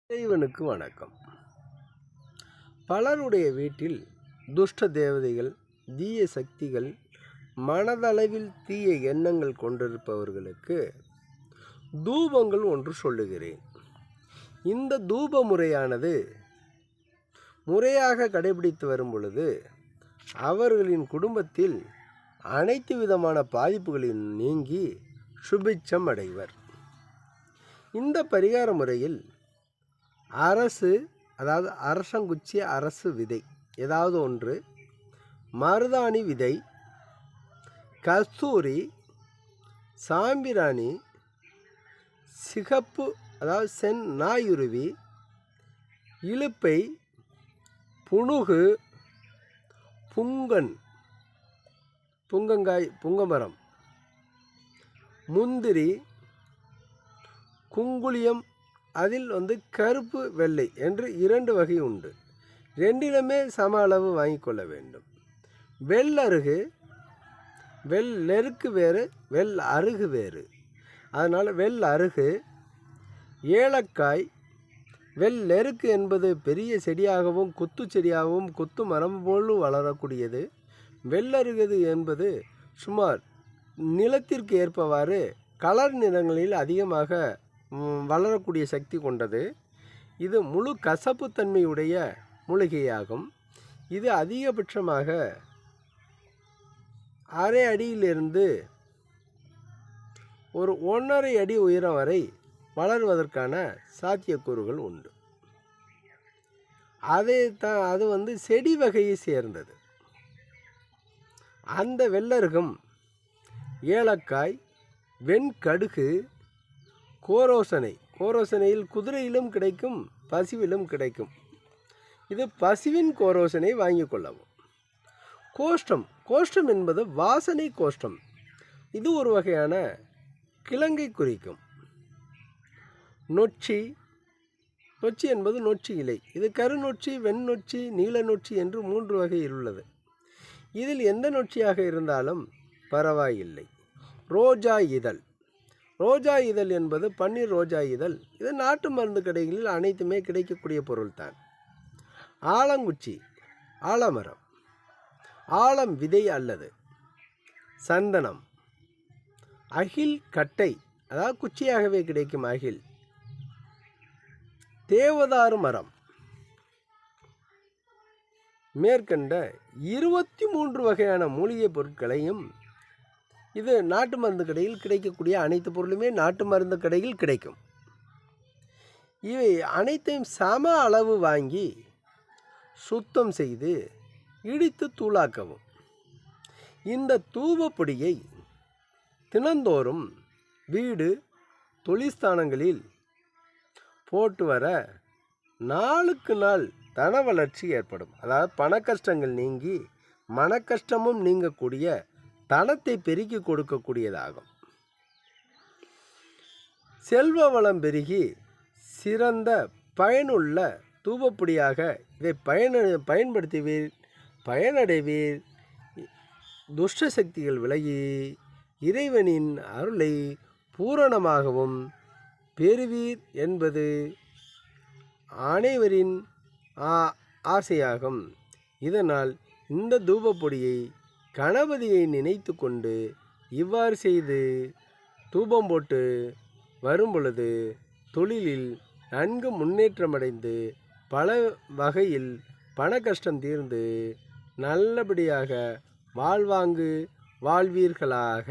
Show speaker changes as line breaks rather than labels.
இறைவனுக்கு வணக்கம். பலருடைய வீட்டில் துஷ்ட தேவதைகள், தீய சக்திகள், மனதளவில் தீய எண்ணங்கள் கொண்டிருப்பவர்களுக்கு தூபங்கள் ஒன்று சொல்லுகிறேன். இந்த தூப முறையானது முறையாக கடைபிடித்து வரும் பொழுது அவர்களின் குடும்பத்தில் அனைத்து விதமான பாதிப்புகளில் நீங்கி சுபிட்சம் அடைவர். இந்த பரிகார முறையில் அரசங்குச்சி அரசு விதை ஏதாவது ஒன்று, மருதாணி விதை, கஸ்தூரி, சாம்பிராணி, சிகப்பு நாயுருவி, இலுப்பை, புனுகு, புங்கமரம், முந்திரி, குங்குளியம், அதில் கருப்பு வெள்ளை என்று 2 வகை உண்டு. ரெண்டிலுமே சம அளவு வாங்கி கொள்ள வேண்டும். வெள்ளருக்கு வேறு, அருகு வேறு. அதனால் அருகு, ஏலக்காய், வெள்ளெருக்கு என்பது பெரிய செடியாகவும் குத்து செடியாகவும் குத்து மரம் போலும் வளரக்கூடியது. வெள்ளருகது என்பது சுமார் நிலத்திற்கு ஏற்பவாறு கலர் நிறங்களில் அதிகமாக வளரக்கூடிய சக்தி கொண்டது. இது முழு கசப்புத்தன்மையுடைய மூலிகையாகும். இது அதிகபட்சமாக அரை அடியிலிருந்து ஒரு 1.5 அடி உயரம் வரை வளருவதற்கான சாத்தியக்கூறுகள் உண்டு. அது செடி வகையை சேர்ந்தது. அந்த வெள்ளருகம், ஏலக்காய், வெண்கடுகு, கோரோசனையில் குதிரையிலும் கிடைக்கும், பசுவிலும் கிடைக்கும். இது பசுவின் கோரோசனை வாங்கி கொள்ளவும். கோஷ்டம் என்பது வாசனை கோஷ்டம். இது ஒரு வகையான கிழங்கை குறிக்கும். நொச்சி என்பது நொச்சி இலை. இது கருநொச்சி, வெண்ணொச்சி, நீல நொச்சி என்று 3 வகையில் உள்ளது. இதில் எந்த நொச்சியாக இருந்தாலும் பரவாயில்லை. ரோஜா இதழ் என்பது பன்னீர் ரோஜா இதழ். இது நாட்டு மருந்து கடைகளில் அனைத்துமே கிடைக்கக்கூடிய பொருள்தான். ஆலங்குச்சி, ஆலமரம், ஆலம் விதை அல்லது சந்தனம், அகில் கட்டை, அதாவது குச்சியாகவே கிடைக்கும் அகில், தேவதாரு மரம், மேற்கண்ட 23 வகையான மூலிகை பொருட்களையும், இது நாட்டு மருந்து கடையில் கிடைக்கக்கூடிய அனைத்து பொருளுமே நாட்டு மருந்து கடையில் கிடைக்கும். இவை அனைத்தையும் சம அளவு வாங்கி சுத்தம் செய்து இடித்து தூளாக்கவும். இந்த தூபப்பொடியை தினந்தோறும் வீடு, தொழிற்ஸ்தானங்களில் போட்டு வர நாளுக்கு நாள் தன வளர்ச்சி ஏற்படும். அதாவது பண கஷ்டங்கள் நீங்கி மனக்கஷ்டமும் நீங்கக்கூடிய தனத்தை பெருக்கி கொடுக்கக்கூடியதாகும். செல்வ வளம் பெருகி சிறந்த பயனுள்ள தூபப்பொடியாக இதை பயனடைவீர். துஷ்ட சக்திகள் விலகி இறைவனின் அருளை பூரணமாகவும் பெறுவீர் என்பது அனைவரின் ஆசையாகும். இதனால் இந்த தூபப்பொடியை கணபதியை நினைத்து கொண்டு இவ்வாறு செய்து தூபம் போட்டு வரும் பொழுது தொழிலில் நன்கு முன்னேற்றமடைந்து பல வகையில் பண கஷ்டம் தீர்ந்து நல்லபடியாக வாழ்வீர்களாக.